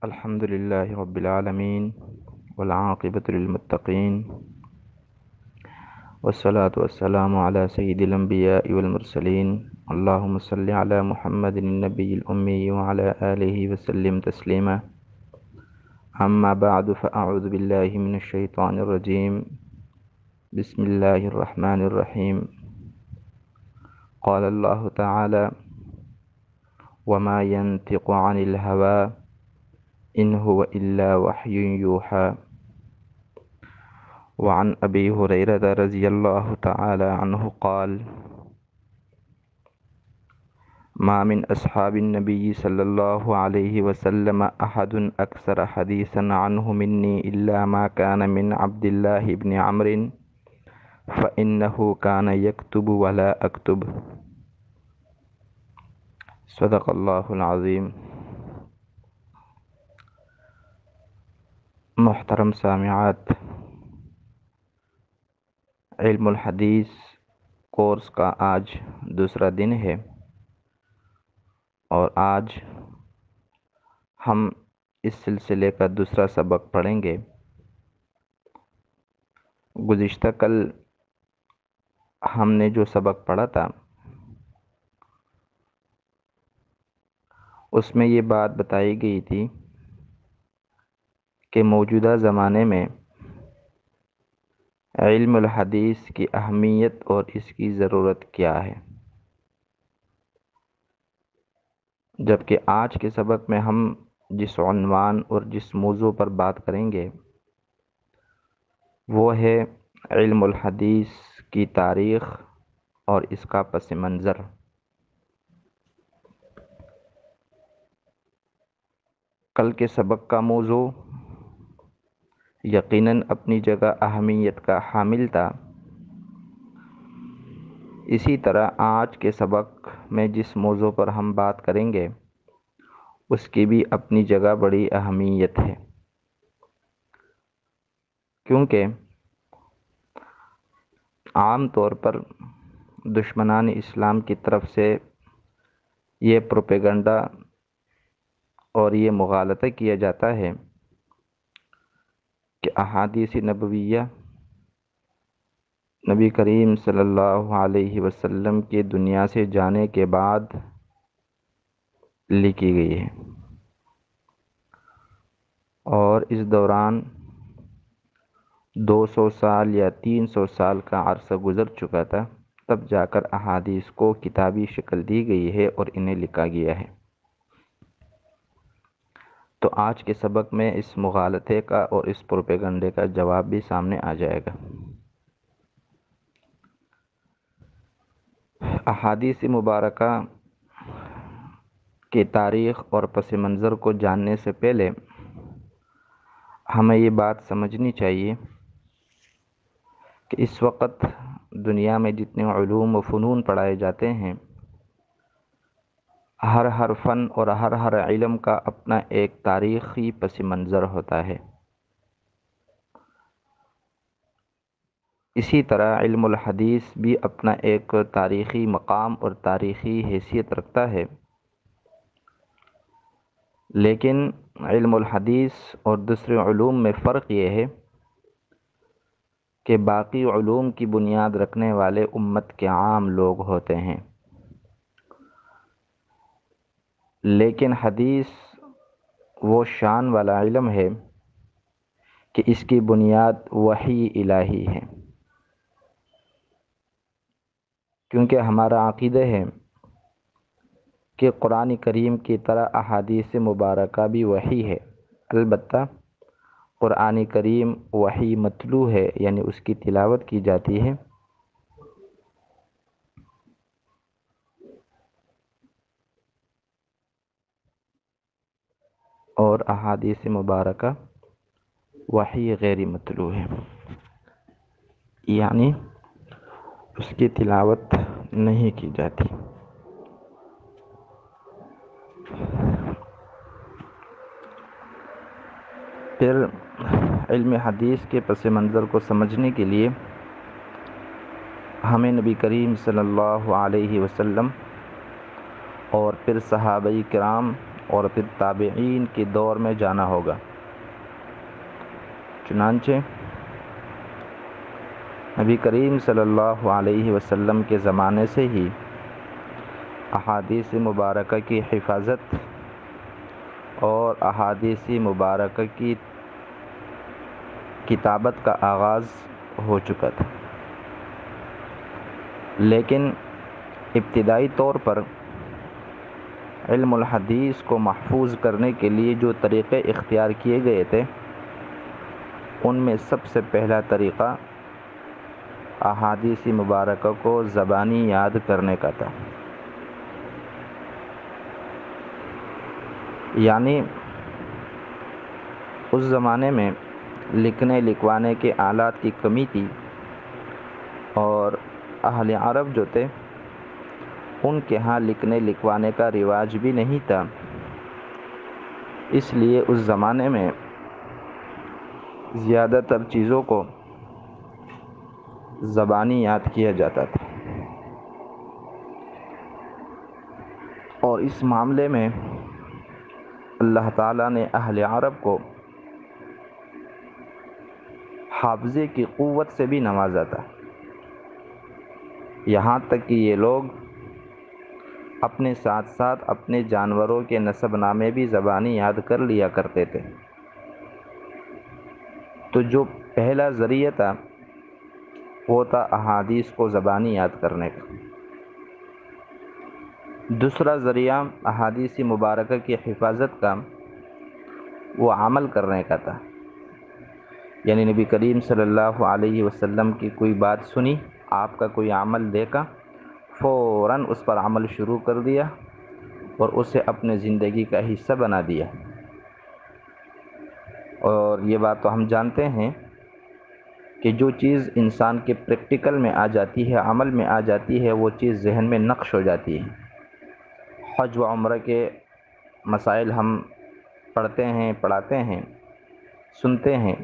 الحمد لله رب العالمين والعاقبة للمتقين والصلاة والسلام على سيد الأنبياء والمرسلين اللهم صل على محمد النبي الأمي وعلى آله وسلم تسليما أما بعد فأعوذ بالله من الشيطان الرجيم بسم الله الرحمن الرحيم قال الله تعالى وما ينطق عن الهوى إن هو إلا وحي يوحى وعن أبي هريرة رضي الله تعالى عنه قال ما من أصحاب النبي صلى الله عليه وسلم أحد أكثر حديثا عنه مني إلا ما كان من عبد الله بن عمرو فإنه كان يكتب ولا أكتب صدق اللہ العظیم۔ محترم سامعات، علم الحدیث کورس کا آج دوسرا دن ہے اور آج ہم اس سلسلے کا دوسرا سبق پڑھیں گے۔ گزشتہ کل ہم نے جو سبق پڑھا تھا اس میں یہ بات بتائی گئی تھی کہ موجودہ زمانے میں علم الحدیث کی اہمیت اور اس کی ضرورت کیا ہے، جبکہ آج کے سبق میں ہم جس عنوان اور جس موضوع پر بات کریں گے وہ ہے علم الحدیث کی تاریخ اور اس کا پس منظر۔ کل کے سبق کا موضوع یقیناً اپنی جگہ اہمیت کا حامل تھا، اسی طرح آج کے سبق میں جس موضوع پر ہم بات کریں گے اس کی بھی اپنی جگہ بڑی اہمیت ہے، کیونکہ عام طور پر دشمنان اسلام کی طرف سے یہ پروپیگنڈا اور یہ مغالطہ کیا جاتا ہے کہ احادیث نبویہ نبی کریم صلی اللہ علیہ وسلم کے دنیا سے جانے کے بعد لکھی گئی ہے، اور اس دوران 200 سال یا 300 سال کا عرصہ گزر چکا تھا، تب جا کر احادیث کو کتابی شکل دی گئی ہے اور انہیں لکھا گیا ہے۔ تو آج کے سبق میں اس مغالطے کا اور اس پروپیگنڈے کا جواب بھی سامنے آ جائے گا۔ احادیث مبارکہ کی تاریخ اور پس منظر کو جاننے سے پہلے ہمیں یہ بات سمجھنی چاہیے کہ اس وقت دنیا میں جتنے علوم و فنون پڑھائے جاتے ہیں، ہر فن اور ہر علم کا اپنا ایک تاریخی پس منظر ہوتا ہے۔ اسی طرح علم الحدیث بھی اپنا ایک تاریخی مقام اور تاریخی حیثیت رکھتا ہے، لیکن علم الحدیث اور دوسرے علوم میں فرق یہ ہے کہ باقی علوم کی بنیاد رکھنے والے امت کے عام لوگ ہوتے ہیں، لیکن حدیث وہ شان والا علم ہے کہ اس کی بنیاد وحی الہی ہے، کیونکہ ہمارا عقیدہ ہے کہ قرآن کریم کی طرح احادیث مبارکہ بھی وحی ہے، البتہ قرآن کریم وحی متلو ہے، یعنی اس کی تلاوت کی جاتی ہے، اور احادیث مبارکہ وحی غیر متلو ہے، یعنی اس کی تلاوت نہیں کی جاتی۔ پھر علم حدیث کے پس منظر کو سمجھنے کے لیے ہمیں نبی کریم صلی اللہ علیہ وسلم اور پھر صحابہ کرام اور پھر تابعین کے دور میں جانا ہوگا۔ چنانچہ نبی کریم صلی اللہ علیہ وسلم کے زمانے سے ہی احادیث مبارکہ کی حفاظت اور احادیث مبارکہ کی کتابت کا آغاز ہو چکا تھا، لیکن ابتدائی طور پر علم الحدیث کو محفوظ کرنے کے لیے جو طریقے اختیار کیے گئے تھے، ان میں سب سے پہلا طریقہ احادیث مبارکہ کو زبانی یاد کرنے کا تھا۔ یعنی اس زمانے میں لکھنے لکھوانے کے آلات کی کمی تھی، اور اہل عرب جو تھے ان کے ہاں لکھنے لکھوانے کا رواج بھی نہیں تھا، اس لیے اس زمانے میں زیادہ تر چیزوں کو زبانی یاد کیا جاتا تھا، اور اس معاملے میں اللہ تعالیٰ نے اہل عرب کو حافظے کی قوت سے بھی نوازا تھا، یہاں تک کہ یہ لوگ اپنے ساتھ ساتھ اپنے جانوروں کے نسب نامے بھی زبانی یاد کر لیا کرتے تھے۔ تو جو پہلا ذریعہ تھا وہ تھا احادیث کو زبانی یاد کرنے کا۔ دوسرا ذریعہ احادیث مبارکہ کی حفاظت کا وہ عمل کرنے کا تھا، یعنی نبی کریم صلی اللہ علیہ وسلم کی کوئی بات سنی، آپ کا کوئی عمل دیکھا، فوراً اس پر عمل شروع کر دیا اور اسے اپنے زندگی کا حصہ بنا دیا۔ اور یہ بات تو ہم جانتے ہیں کہ جو چیز انسان کے پریکٹیکل میں آ جاتی ہے، عمل میں آ جاتی ہے، وہ چیز ذہن میں نقش ہو جاتی ہے۔ حج و عمرہ کے مسائل ہم پڑھتے ہیں، پڑھاتے ہیں، سنتے ہیں،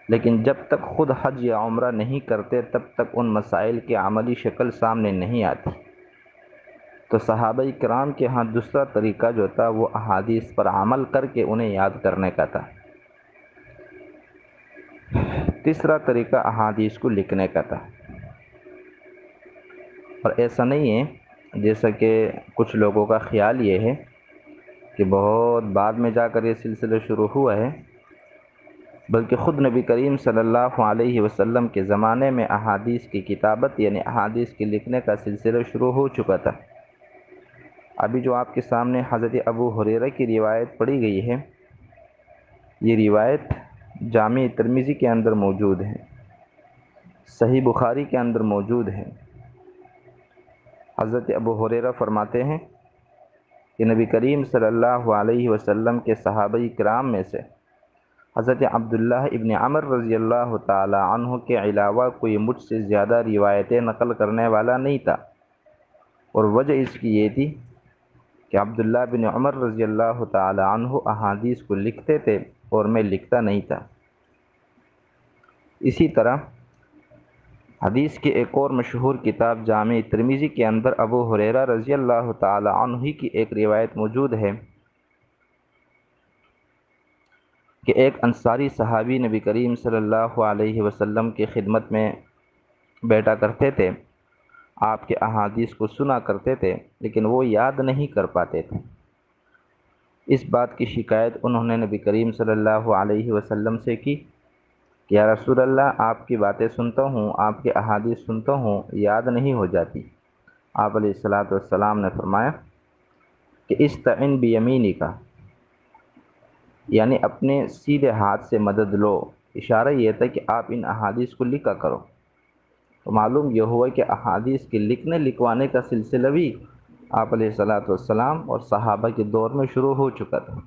لیکن جب تک خود حج یا عمرہ نہیں کرتے تب تک ان مسائل کی عملی شکل سامنے نہیں آتی۔ تو صحابہ کرام کے ہاں دوسرا طریقہ جو تھا وہ احادیث پر عمل کر کے انہیں یاد کرنے کا تھا۔ تیسرا طریقہ احادیث کو لکھنے کا تھا، اور ایسا نہیں ہے جیسا کہ کچھ لوگوں کا خیال یہ ہے کہ بہت بعد میں جا کر یہ سلسلہ شروع ہوا ہے، بلکہ خود نبی کریم صلی اللہ علیہ وسلم کے زمانے میں احادیث کی کتابت یعنی احادیث کے لکھنے کا سلسلہ شروع ہو چکا تھا۔ ابھی جو آپ کے سامنے حضرت ابو ہریرہ کی روایت پڑھی گئی ہے، یہ روایت جامع ترمذی کے اندر موجود ہے، صحیح بخاری کے اندر موجود ہے۔ حضرت ابو ہریرہ فرماتے ہیں کہ نبی کریم صلی اللہ علیہ وسلم کے صحابہ کرام میں سے حضرت عبداللہ ابن عمر رضی اللہ تعالی عنہ کے علاوہ کوئی مجھ سے زیادہ روایتیں نقل کرنے والا نہیں تھا، اور وجہ اس کی یہ تھی کہ عبداللہ بن عمر رضی اللہ تعالی عنہ احادیث کو لکھتے تھے اور میں لکھتا نہیں تھا۔ اسی طرح حدیث کی ایک اور مشہور کتاب جامع ترمذی کے اندر ابو ہریرہ رضی اللہ تعالی عنہ کی ایک روایت موجود ہے کہ ایک انصاری صحابی نبی کریم صلی اللہ علیہ وسلم کی خدمت میں بیٹھا کرتے تھے، آپ کے احادیث کو سنا کرتے تھے، لیکن وہ یاد نہیں کر پاتے تھے۔ اس بات کی شکایت انہوں نے نبی کریم صلی اللہ علیہ وسلم سے کی کہ یا رسول اللہ، آپ کی باتیں سنتا ہوں، آپ کے احادیث سنتا ہوں، یاد نہیں ہو جاتی۔ آپ علیہ الصلاۃ والسلام نے فرمایا کہ استعن بیمینک، یعنی اپنے سیدھے ہاتھ سے مدد لو۔ اشارہ یہ تھا کہ آپ ان احادیث کو لکھا کرو۔ تو معلوم یہ ہوا کہ احادیث کے لکھنے لکھوانے کا سلسلہ بھی آپ علیہ الصلاۃ والسلام اور صحابہ کے دور میں شروع ہو چکا تھا۔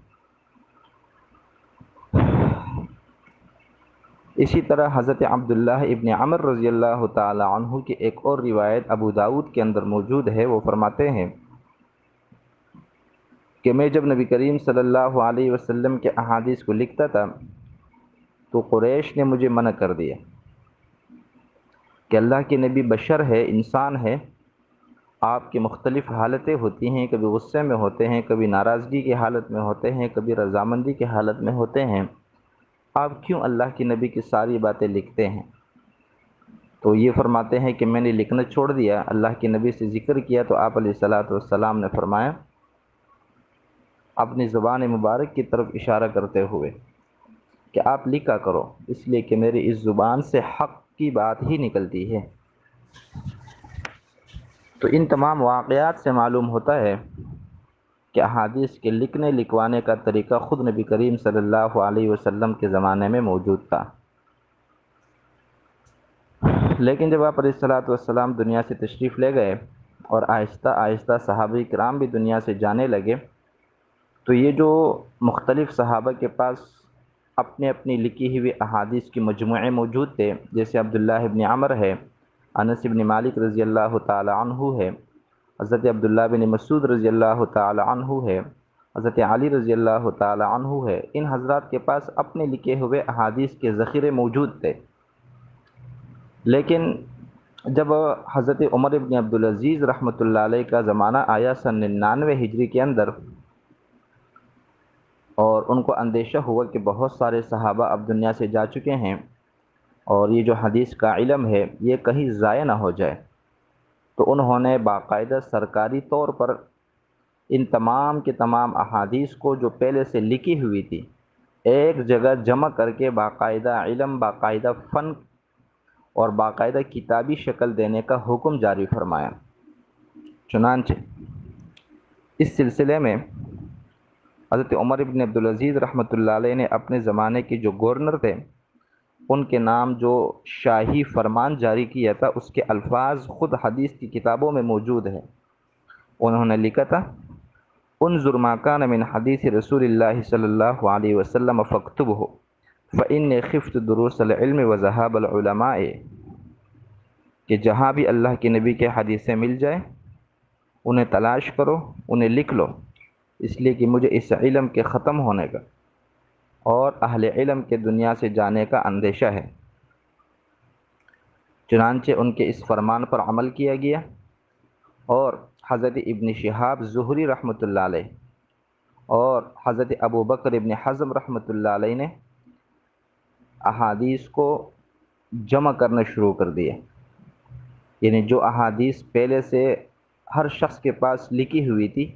اسی طرح حضرت عبداللہ ابن عمر رضی اللہ تعالی عنہ کی ایک اور روایت ابو داؤد کے اندر موجود ہے، وہ فرماتے ہیں کہ میں جب نبی کریم صلی اللہ علیہ وسلم کے احادیث کو لکھتا تھا تو قریش نے مجھے منع کر دیا کہ اللہ کے نبی بشر ہے، انسان ہے، آپ کی مختلف حالتیں ہوتی ہیں، کبھی غصے میں ہوتے ہیں، کبھی ناراضگی کی حالت میں ہوتے ہیں، کبھی رضامندی کی حالت میں ہوتے ہیں، آپ کیوں اللہ کے نبی کی ساری باتیں لکھتے ہیں؟ تو یہ فرماتے ہیں کہ میں نے لکھنا چھوڑ دیا، اللہ کے نبی سے ذکر کیا تو آپ علیہ الصلاۃ والسلام نے فرمایا اپنی زبان مبارک کی طرف اشارہ کرتے ہوئے کہ آپ لکھا کرو، اس لیے کہ میری اس زبان سے حق کی بات ہی نکلتی ہے۔ تو ان تمام واقعات سے معلوم ہوتا ہے کہ احادیث کے لکھنے لکھوانے کا طریقہ خود نبی کریم صلی اللہ علیہ وسلم کے زمانے میں موجود تھا، لیکن جب آپ علیہ الصلاۃ والسلام دنیا سے تشریف لے گئے اور آہستہ آہستہ صحابہ کرام بھی دنیا سے جانے لگے، تو یہ جو مختلف صحابہ کے پاس اپنے اپنی لکھی ہوئی احادیث کے مجموعے موجود تھے، جیسے عبداللہ ابن عمر ہے، انس ابن مالک رضی اللہ تعالی عنہ ہے، حضرت عبداللہ بن مسعود رضی اللہ تعالی عنہ ہے، حضرت علی رضی اللہ تعالی عنہ ہے، ان حضرات کے پاس اپنے لکھے ہوئے احادیث کے ذخیرے موجود تھے۔ لیکن جب حضرت عمر ابن عبدالعزیز رحمۃ اللہ علیہ کا زمانہ آیا سن 99 ہجری کے اندر، اور ان کو اندیشہ ہوا کہ بہت سارے صحابہ اب دنیا سے جا چکے ہیں اور یہ جو حدیث کا علم ہے یہ کہیں ضائع نہ ہو جائے، تو انہوں نے باقاعدہ سرکاری طور پر ان تمام کے تمام احادیث کو جو پہلے سے لکھی ہوئی تھی ایک جگہ جمع کر کے باقاعدہ علم، باقاعدہ فن اور باقاعدہ کتابی شکل دینے کا حکم جاری فرمایا۔ چنانچہ اس سلسلے میں حضرت عمر ابن عبدالعزیز رحمۃ اللہ علیہ نے اپنے زمانے کے جو گورنر تھے ان کے نام جو شاہی فرمان جاری کیا تھا، اس کے الفاظ خود حدیث کی کتابوں میں موجود ہیں۔ انہوں نے لکھا تھا انظر ما كان من حدیث رسول اللہ صلی اللہ علیہ وسلم فاکتبہ فإنی خفت دروس العلم وذهاب العلماء، کہ جہاں بھی اللہ کے نبی کے حدیثیں مل جائے انہیں تلاش کرو، انہیں لکھ لو، اس لیے کہ مجھے اس علم کے ختم ہونے کا اور اہل علم کے دنیا سے جانے کا اندیشہ ہے۔ چنانچہ ان کے اس فرمان پر عمل کیا گیا، اور حضرت ابن شہاب زہری رحمۃ اللہ علیہ اور حضرت ابو بکر ابن حزم رحمۃ اللہ علیہ نے احادیث کو جمع کرنا شروع کر دیا، یعنی جو احادیث پہلے سے ہر شخص کے پاس لکھی ہوئی تھی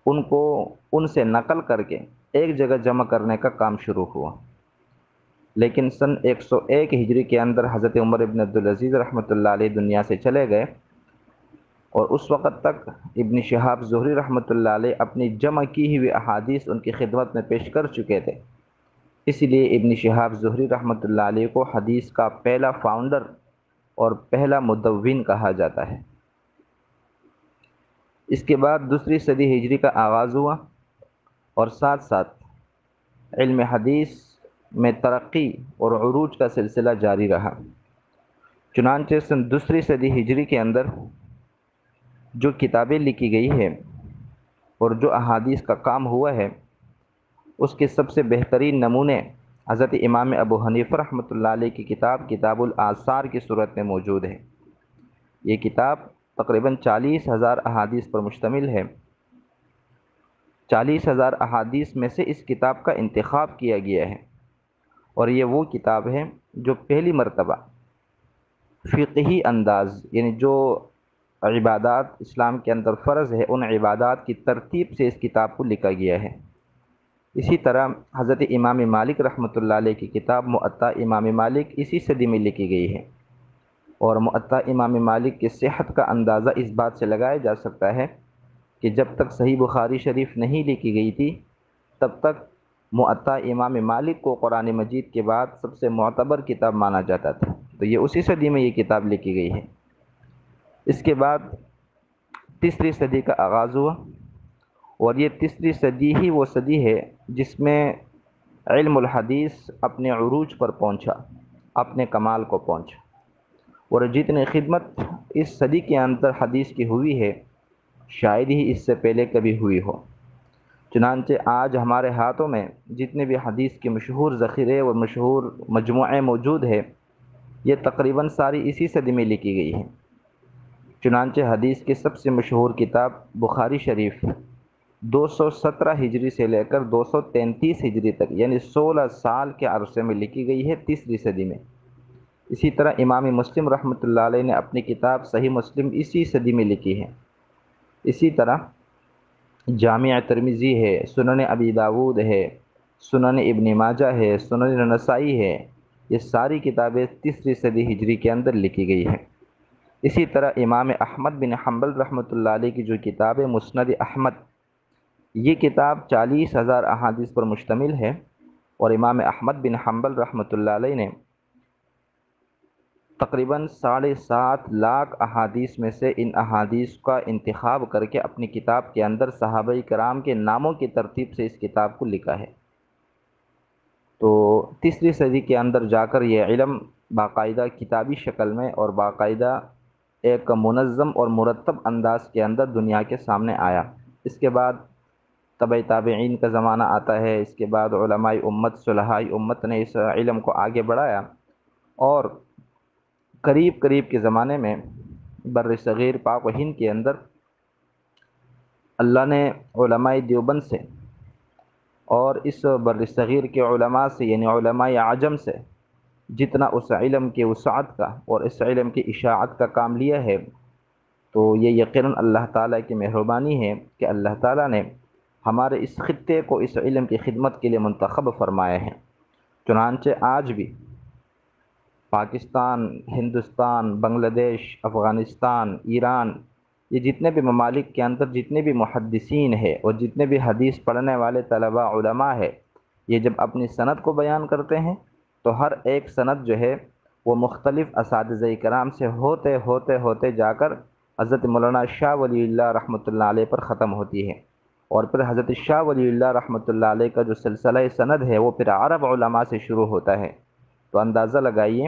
ان کو ان سے نقل کر کے ایک جگہ جمع کرنے کا کام شروع ہوا۔ لیکن سن 101 ہجری کے اندر حضرت عمر ابن عبدالعزیز رحمۃ اللہ علیہ دنیا سے چلے گئے، اور اس وقت تک ابن شہاب زہری رحمۃ اللہ علیہ اپنی جمع کی ہوئی احادیث ان کی خدمت میں پیش کر چکے تھے، اس لیے ابن شہاب زہری رحمۃ اللہ علیہ کو حدیث کا پہلا فاؤنڈر اور پہلا مدون کہا جاتا ہے۔ اس کے بعد دوسری صدی ہجری کا آغاز ہوا، اور ساتھ ساتھ علم حدیث میں ترقی اور عروج کا سلسلہ جاری رہا۔ چنانچہ سن دوسری صدی ہجری کے اندر جو کتابیں لکھی گئی ہیں اور جو احادیث کا کام ہوا ہے اس کے سب سے بہترین نمونے حضرت امام ابو حنیفہ رحمۃ اللہ علیہ کی کتاب کتاب الآثار کی صورت میں موجود ہے۔ یہ کتاب تقریباً 40,000 احادیث پر مشتمل ہے۔ 40,000 احادیث میں سے اس کتاب کا انتخاب کیا گیا ہے، اور یہ وہ کتاب ہے جو پہلی مرتبہ فقہی انداز، یعنی جو عبادات اسلام کے اندر فرض ہے ان عبادات کی ترتیب سے اس کتاب کو لکھا گیا ہے۔ اسی طرح حضرت امام مالک رحمۃ اللہ علیہ کی کتاب موطا امام مالک اسی صدی میں لکھی گئی ہے، اور موطا امام مالک کی صحت کا اندازہ اس بات سے لگایا جا سکتا ہے کہ جب تک صحیح بخاری شریف نہیں لکھی گئی تھی تب تک موطا امام مالک کو قرآن مجید کے بعد سب سے معتبر کتاب مانا جاتا تھا، تو یہ اسی صدی میں یہ کتاب لکھی گئی ہے۔ اس کے بعد تیسری صدی کا آغاز ہوا، اور یہ تیسری صدی ہی وہ صدی ہے جس میں علم الحدیث اپنے عروج پر پہنچا، اپنے کمال کو پہنچا، اور جتنی خدمت اس صدی کے اندر حدیث کی ہوئی ہے شاید ہی اس سے پہلے کبھی ہوئی ہو۔ چنانچہ آج ہمارے ہاتھوں میں جتنے بھی حدیث کے مشہور ذخیرے اور مشہور مجموعے موجود ہیں یہ تقریباً ساری اسی صدی میں لکھی گئی ہیں۔ چنانچہ حدیث کی سب سے مشہور کتاب بخاری شریف 217 ہجری سے لے کر 233 ہجری تک یعنی 16 سال کے عرصے میں لکھی گئی ہے، تیسری صدی میں۔ اسی طرح امام مسلم رحمۃ اللہ علیہ نے اپنی کتاب صحیح مسلم اسی صدی میں لکھی ہے۔ اسی طرح جامع ترمذی ہے، سنن ابی داود ہے، سنن ابن ماجہ ہے، سنن نسائی ہے، یہ ساری کتابیں تیسری صدی ہجری کے اندر لکھی گئی ہیں۔ اسی طرح امام احمد بن حنبل رحمۃ اللہ علیہ کی جو کتاب ہے مسند احمد، یہ کتاب 40,000 احادیث پر مشتمل ہے، اور امام احمد بن حنبل رحمۃ اللہ علیہ نے تقریباً 7.5 لاکھ احادیث میں سے ان احادیث کا انتخاب کر کے اپنی کتاب کے اندر صحابہ کرام کے ناموں کی ترتیب سے اس کتاب کو لکھا ہے۔ تو تیسری صدی کے اندر جا کر یہ علم باقاعدہ کتابی شکل میں اور باقاعدہ ایک منظم اور مرتب انداز کے اندر دنیا کے سامنے آیا۔ اس کے بعد تبع تابعین کا زمانہ آتا ہے، اس کے بعد علماء امت صلحاء امت نے اس علم کو آگے بڑھایا، اور قریب کے زمانے میں بر صغیر پاک و ہند کے اندر اللہ نے علماء دیوبند سے اور اس بر صغیر کے علماء سے یعنی علماء عجم سے جتنا اس علم کے وسعت کا اور اس علم کی اشاعت کا کام لیا ہے، تو یہ یقیناً اللہ تعالیٰ کی مہربانی ہے کہ اللہ تعالیٰ نے ہمارے اس خطے کو اس علم کی خدمت کے لیے منتخب فرمائے ہیں۔ چنانچہ آج بھی پاکستان، ہندوستان، بنگلہ دیش، افغانستان، ایران، یہ جتنے بھی ممالک کے اندر جتنے بھی محدثین ہیں اور جتنے بھی حدیث پڑھنے والے طلباء علماء ہیں، یہ جب اپنی سند کو بیان کرتے ہیں تو ہر ایک سند جو ہے وہ مختلف اساتذہ کرام سے ہوتے جا کر حضرت مولانا شاہ ولی اللہ رحمۃ اللہ علیہ پر ختم ہوتی ہے، اور پھر حضرت شاہ ولی اللہ رحمۃ اللہ علیہ کا جو سلسلہ سند ہے وہ پھر عرب علماء سے شروع ہوتا ہے۔ تو اندازہ لگائیے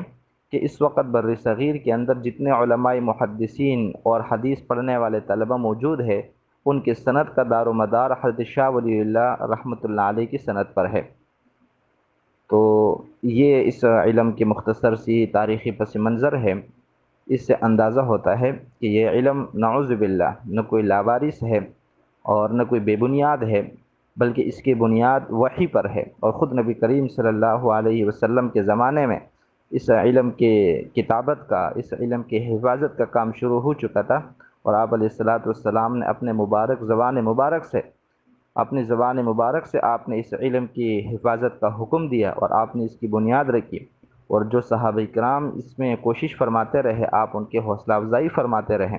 کہ اس وقت بر صغیر کے اندر جتنے علماء محدثین اور حدیث پڑھنے والے طلبہ موجود ہے، ان کی سند کا دار و مدار حضرت شاہ ولی اللہ رحمۃ اللہ علیہ کی سند پر ہے۔ تو یہ اس علم کی مختصر سی تاریخی پس منظر ہے۔ اس سے اندازہ ہوتا ہے کہ یہ علم نعوذ باللہ نہ کوئی لاوارث ہے اور نہ کوئی بے بنیاد ہے، بلکہ اس کی بنیاد وحی پر ہے، اور خود نبی کریم صلی اللہ علیہ وسلم کے زمانے میں اس علم کے کتابت کا، اس علم کی حفاظت کا کام شروع ہو چکا تھا، اور آپ علیہ الصلاۃ والسلام نے اپنے اپنی زبان مبارک سے آپ نے اس علم کی حفاظت کا حکم دیا، اور آپ نے اس کی بنیاد رکھی، اور جو صحابہ کرام اس میں کوشش فرماتے رہے، آپ ان کے حوصلہ افزائی فرماتے رہیں۔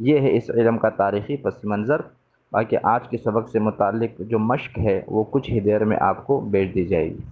یہ ہے اس علم کا تاریخی پس منظر۔ باقی آج کے سبق سے متعلق جو مشق ہے وہ کچھ ہی دیر میں آپ کو بھیج دی جائے گی۔